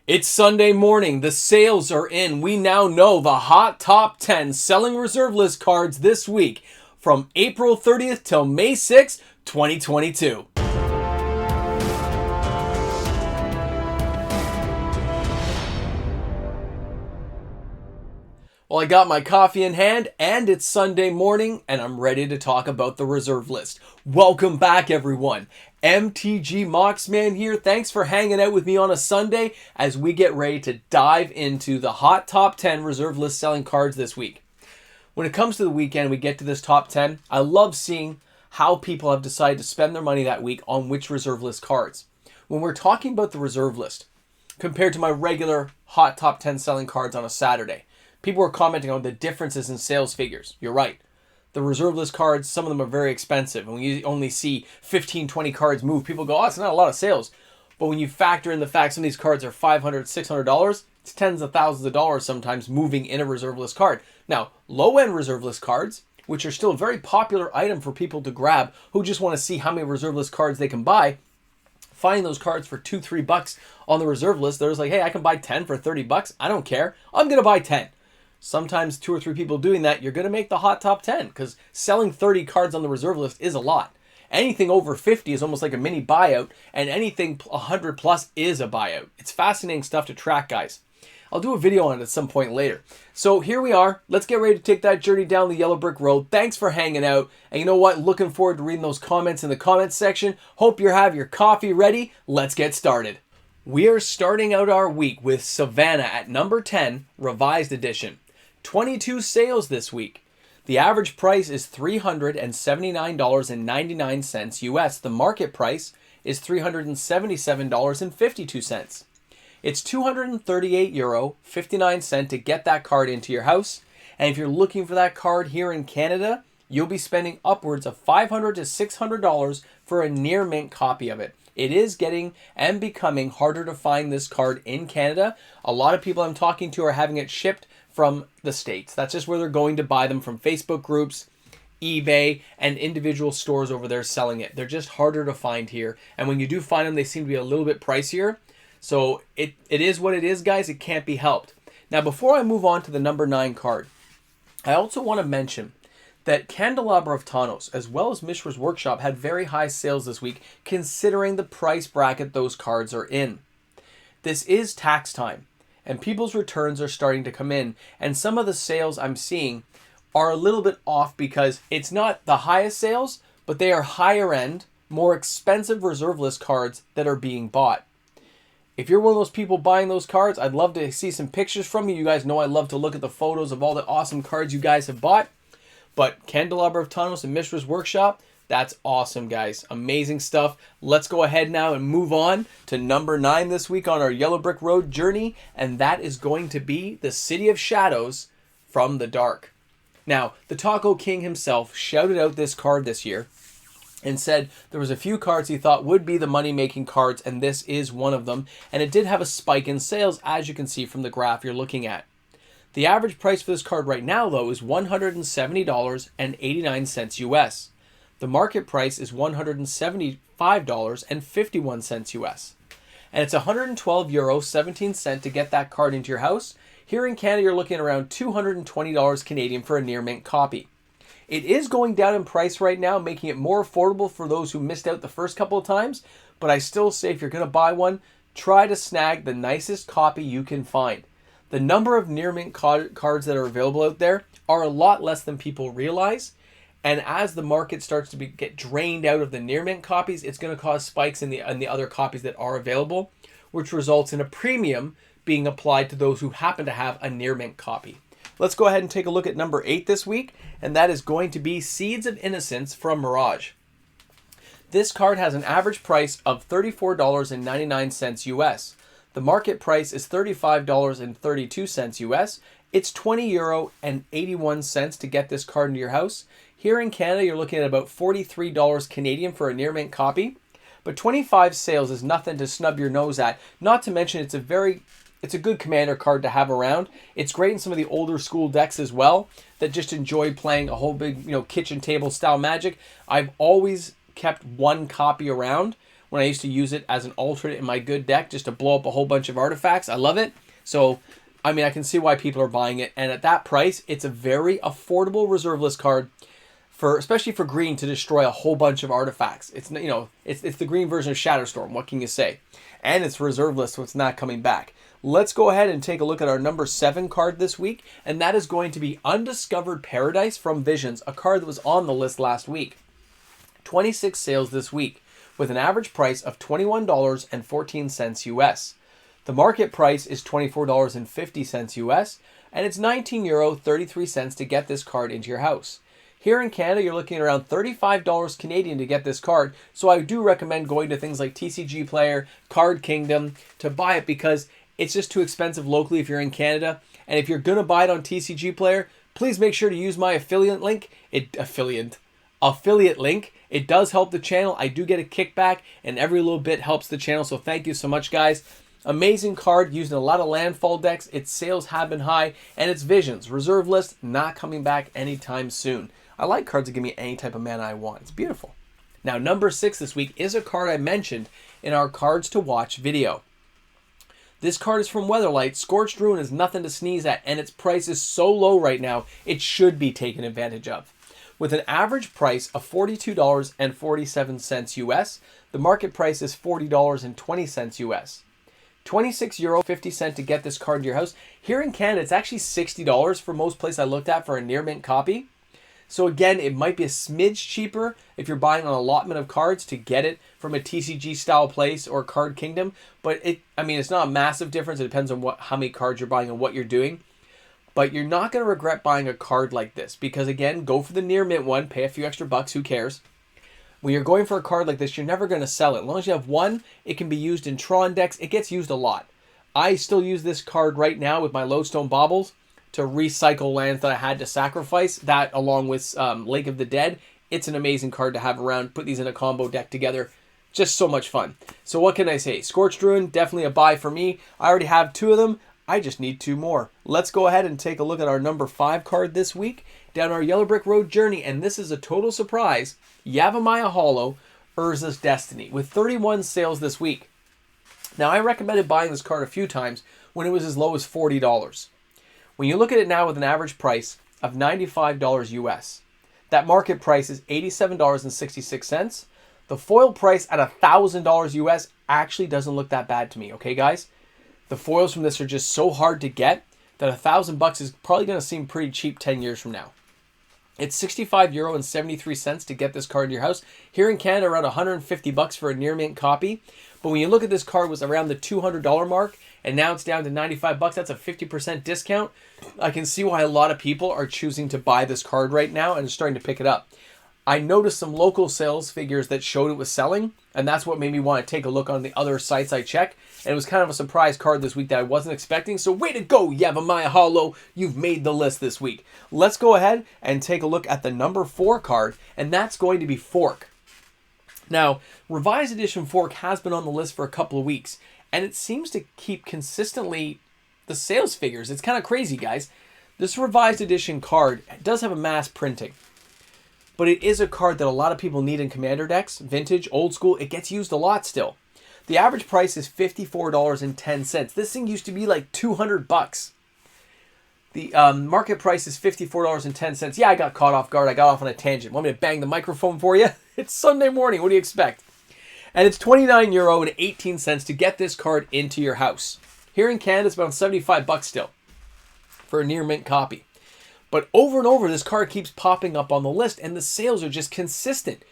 It's Sunday morning. The sales are in. We now know the hot top 10 selling reserve list cards this week from April 30th till May 6th, 2022. Well, I got my coffee in hand and it's Sunday morning and I'm ready to talk about the reserve list. Welcome back, everyone. MTG Moxman here. Thanks for hanging out with me on a Sunday as we get ready to dive into the hot top 10 reserve list selling cards this week. When it comes to the weekend, we get to this top 10. I love seeing how people have decided to spend their money that week on which reserve list cards. When we're talking about the reserve list, compared to my regular hot top 10 selling cards on a Saturday, people are commenting on the differences in sales figures. You're right. The reserve list cards, some of them are very expensive. And when you only see 15, 20 cards move, people go, oh, it's not a lot of sales. But when you factor in the fact some of these cards are $500, $600, it's tens of thousands of dollars sometimes moving in a reserve list card. Now, low-end reserve list cards, which are still a very popular item for people to grab who just want to see how many reserve list cards they can buy, finding those cards for $2, $3 on the reserve list, they're just like, hey, I can buy 10 for $30. I don't care. I'm going to buy 10. Sometimes 2 or 3 people doing that, you're going to make the hot top 10 because selling 30 cards on the reserve list is a lot. Anything over 50 is almost like a mini buyout, and anything 100 plus is a buyout. It's fascinating stuff to track, guys. I'll do a video on it at some point later. So here we are. Let's get ready to take that journey down the yellow brick road. Thanks for hanging out. And you know what? Looking forward to reading those comments in the comments section. Hope you have your coffee ready. Let's get started. We are starting out our week with Savannah at number 10, Revised Edition. 22 sales this week. The average price is $379.99 US. The market price is $377.52. It's €238.59 to get that card into your house. And if you're looking for that card here in Canada, you'll be spending upwards of $500 to $600 for a near mint copy of it. It is getting and becoming harder to find this card in Canada. A lot of people I'm talking to are having it shipped from the States. That's just where they're going to buy them, from Facebook groups, eBay, and individual stores over there selling it. They're just harder to find here. And when you do find them, they seem to be a little bit pricier. So it is what it is, guys. It can't be helped. Now, before I move on to the number 9 card, I also want to mention that Candelabra of Thanos, as well as Mishra's Workshop, had very high sales this week, considering the price bracket those cards are in. This is tax time, and people's returns are starting to come in, and some of the sales I'm seeing are a little bit off because it's not the highest sales, but they are higher end, more expensive reserve list cards that are being bought. If you're one of those people buying those cards, I'd love to see some pictures from you. You guys know I love to look at the photos of all the awesome cards you guys have bought. But Candelabra of Thanos and Mishra's Workshop, that's awesome, guys. Amazing stuff. Let's go ahead now and move on to number 9 this week on our Yellow Brick Road journey, and that is going to be the City of Shadows from the Dark. Now, the Taco King himself shouted out this card this year and said there was a few cards he thought would be the money-making cards, and this is one of them. And it did have a spike in sales, as you can see from the graph you're looking at. The average price for this card right now, though, is $170.89 US. The market price is $175.51 US. And it's €112.17 to get that card into your house. Here in Canada, you're looking at around $220 Canadian for a near mint copy. It is going down in price right now, making it more affordable for those who missed out the first couple of times. But I still say if you're going to buy one, try to snag the nicest copy you can find. The number of near mint cards that are available out there are a lot less than people realize. And as the market starts to get drained out of the near mint copies, it's going to cause spikes in the other copies that are available, which results in a premium being applied to those who happen to have a near mint copy. Let's go ahead and take a look at number 8 this week, and that is going to be Seeds of Innocence from Mirage. This card has an average price of $34.99 US. The market price is $35.32 US. It's €20.81 to get this card into your house. Here in Canada, you're looking at about $43 Canadian for a near mint copy. But 25 sales is nothing to snub your nose at. Not to mention it's a good commander card to have around. It's great in some of the older school decks as well that just enjoy playing a whole big, kitchen table style Magic. I've always kept one copy around. when I used to use it as an alternate in my good deck just to blow up a whole bunch of artifacts. I love it. So, I mean, I can see why people are buying it. And at that price, it's a very affordable reserve list card, especially for green, to destroy a whole bunch of artifacts. It's, you know, it's the green version of Shatterstorm. What can you say? And it's reserve list, so it's not coming back. Let's go ahead and take a look at our number 7 card this week, and that is going to be Undiscovered Paradise from Visions, a card that was on the list last week. 26 sales this week, with an average price of $21.14 US. The market price is $24.50 US, and it's €19.33 to get this card into your house. Here in Canada, you're looking at around $35 Canadian to get this card, so I do recommend going to things like TCG Player, Card Kingdom to buy it, because it's just too expensive locally if you're in Canada. And if you're going to buy it on TCG Player, please make sure to use my affiliate link. Affiliate link. It does help the channel. I do get a kickback, and every little bit helps the channel, so thank you so much, guys. Amazing card, used in a lot of landfall decks. Its sales have been high, and it's Visions. Reserve list, not coming back anytime soon. I like cards that give me any type of mana I want. It's beautiful. Now, number 6 this week is a card I mentioned in our Cards to Watch video. This card is from Weatherlight. Scorched Ruin is nothing to sneeze at, and its price is so low right now, it should be taken advantage of. With an average price of $42.47 US, the market price is $40.20 US. €26.50 to get this card to your house. Here in Canada, it's actually $60 for most places I looked at for a near mint copy. So again, it might be a smidge cheaper if you're buying an allotment of cards to get it from a TCG style place or Card Kingdom. But it's not a massive difference. It depends on how many cards you're buying and what you're doing. But you're not going to regret buying a card like this, because again, go for the near mint one, pay a few extra bucks, who cares? When you're going for a card like this, you're never going to sell it. As long as you have one, it can be used in Tron decks. It gets used a lot. I still use this card right now with my Lodestone Baubles to recycle lands that I had to sacrifice. That, along with Lake of the Dead, it's an amazing card to have around. Put these in a combo deck together. Just so much fun. So what can I say? Scorched Ruin, definitely a buy for me. I already have 2 of them. I just need 2 more. Let's go ahead and take a look at our number 5 card this week down our Yellow Brick Road journey. And this is a total surprise. Yavimaya Hollow, Urza's Destiny, with 31 sales this week. Now, I recommended buying this card a few times when it was as low as $40. When you look at it now with an average price of $95 US, that market price is $87.66. The foil price at $1,000 US actually doesn't look that bad to me, okay, guys? The foils from this are just so hard to get that $1,000 is probably going to seem pretty cheap 10 years from now. It's €65.73 to get this card in your house. Here in Canada, around $150 for a near mint copy. But when you look at this card, was around the $200 mark, and now it's down to $95. That's a 50% discount. I can see why a lot of people are choosing to buy this card right now and starting to pick it up. I noticed some local sales figures that showed it was selling, and that's what made me want to take a look on the other sites I check. And it was kind of a surprise card this week that I wasn't expecting. So way to go, Yavimaya Hollow. You've made the list this week. Let's go ahead and take a look at the number 4 card, and that's going to be Fork. Now, Revised Edition Fork has been on the list for a couple of weeks, and it seems to keep consistently the sales figures. It's kind of crazy, guys. This Revised Edition card does have a mass printing, but it is a card that a lot of people need in Commander decks. Vintage, old school, it gets used a lot still. The average price is $54.10. This thing used to be like $200. The market price is $54.10. Yeah, I got caught off guard. I got off on a tangent. Want me to bang the microphone for you? It's Sunday morning. What do you expect? And it's €29.18 to get this card into your house. Here in Canada, it's about $75 still for a near mint copy. But over and over, this card keeps popping up on the list, and the sales are just consistent.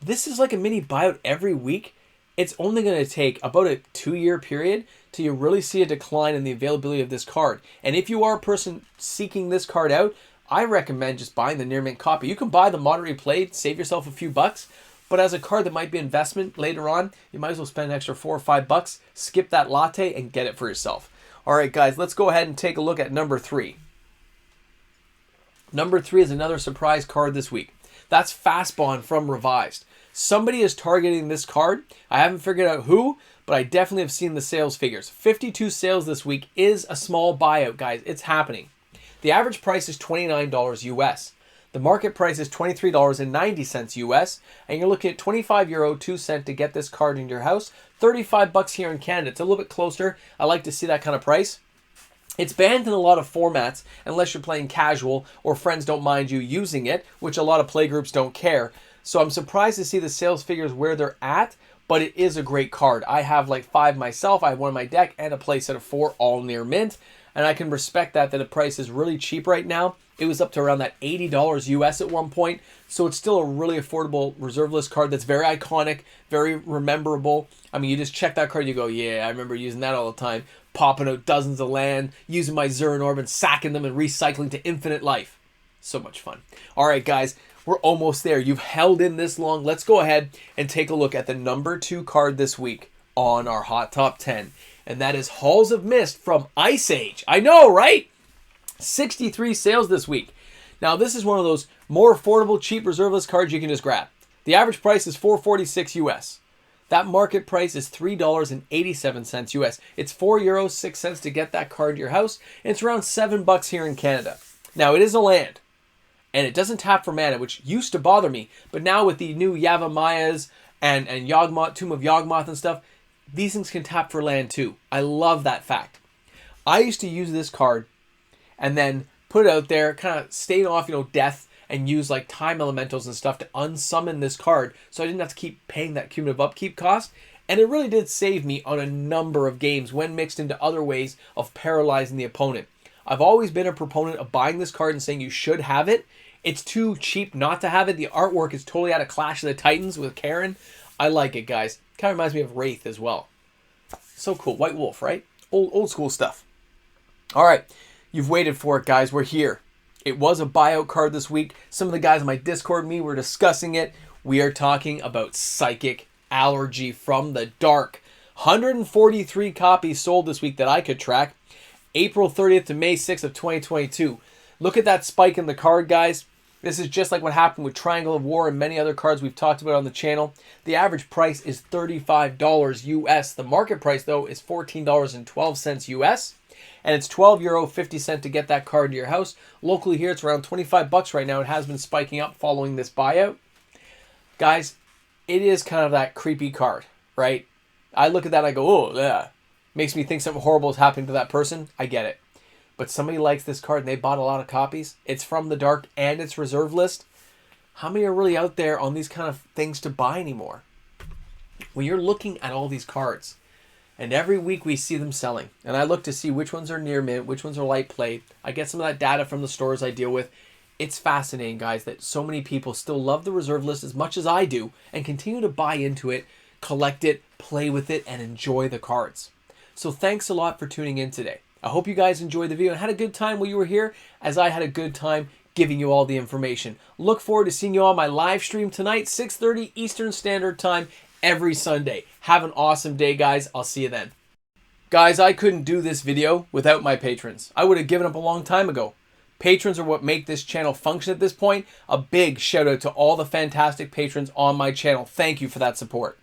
This is like a mini buyout every week. It's only going to take about a 2-year period till you really see a decline in the availability of this card. And if you are a person seeking this card out, I recommend just buying the near mint copy. You can buy the moderately played, save yourself a few bucks. But as a card that might be investment later on, you might as well spend an extra $4 or $5, skip that latte, and get it for yourself. All right, guys, let's go ahead and take a look at number 3. Number 3 is another surprise card this week. That's Fastband from Revised. Somebody is targeting this card. I haven't figured out who, but I definitely have seen the sales figures. 52 sales this week is a small buyout, guys. It's happening. The average price is $29 US. The market price is $23.90 US, and you're looking at €25.02 to get this card into your house. $35 here in Canada. It's a little bit closer. I like to see that kind of price. It's banned in a lot of formats unless you're playing casual or friends don't mind you using it, which a lot of playgroups don't care. So I'm surprised to see the sales figures where they're at, but it is a great card. I have like 5 myself. I have one in my deck and a playset of 4, all near mint. And I can respect that the price is really cheap right now. It was up to around that $80 US at one point. So it's still a really affordable reserve list card that's very iconic, very rememberable. I mean, you just check that card, you go, yeah, I remember using that all the time. Popping out dozens of land, using my Zurin Orb and sacking them and recycling to infinite life. So much fun. All right, guys, we're almost there. You've held in this long. Let's go ahead and take a look at the number 2 card this week on our Hot Top 10. And that is Halls of Mist from Ice Age. I know, right? 63 sales this week. Now, this is one of those more affordable, cheap reserve list cards you can just grab. The average price is $4.46 US. That market price is $3.87 US. It's €4.06 to get that card to your house. And it's around $7 here in Canada. Now, it is a land. And it doesn't tap for mana, which used to bother me. But now with the new Yavamayas and Yawgmoth, Tomb of Yawgmoth and stuff, these things can tap for land too. I love that fact. I used to use this card and then put it out there, kind of staying off, death, and use like time elementals and stuff to unsummon this card so I didn't have to keep paying that cumulative upkeep cost. And it really did save me on a number of games when mixed into other ways of paralyzing the opponent. I've always been a proponent of buying this card and saying you should have it. It's too cheap not to have it. The artwork is totally out of Clash of the Titans with Karen. I like it, guys. Kind of reminds me of Wraith as well. So cool. White Wolf, right? Old school stuff. All right. You've waited for it, guys. We're here. It was a buyout card this week. Some of the guys on my Discord and me were discussing it. We are talking about Psychic Allergy from the Dark. 143 copies sold this week that I could track. April 30th to May 6th of 2022. Look at that spike in the card, guys. This is just like what happened with Triangle of War and many other cards we've talked about on the channel. The average price is $35 US. The market price, though, is $14.12 US. And it's €12.50 to get that card to your house. Locally here, it's around $25 right now. It has been spiking up following this buyout. Guys, it is kind of that creepy card, right? I look at that and I go, oh, yeah. Makes me think something horrible is happening to that person. I get it. But somebody likes this card and they bought a lot of copies. It's from the Dark and it's reserve list. How many are really out there on these kind of things to buy anymore? When you're looking at all these cards, and every week we see them selling, and I look to see which ones are near mint, which ones are light plate. I get some of that data from the stores I deal with. It's fascinating, guys, that so many people still love the reserve list as much as I do and continue to buy into it, collect it, play with it, and enjoy the cards. So thanks a lot for tuning in today. I hope you guys enjoyed the video and had a good time while you were here, as I had a good time giving you all the information. Look forward to seeing you on my live stream tonight, 6:30 Eastern Standard Time, every Sunday. Have an awesome day, guys. I'll see you then. Guys, I couldn't do this video without my patrons. I would have given up a long time ago. Patrons are what make this channel function at this point. A big shout out to all the fantastic patrons on my channel. Thank you for that support.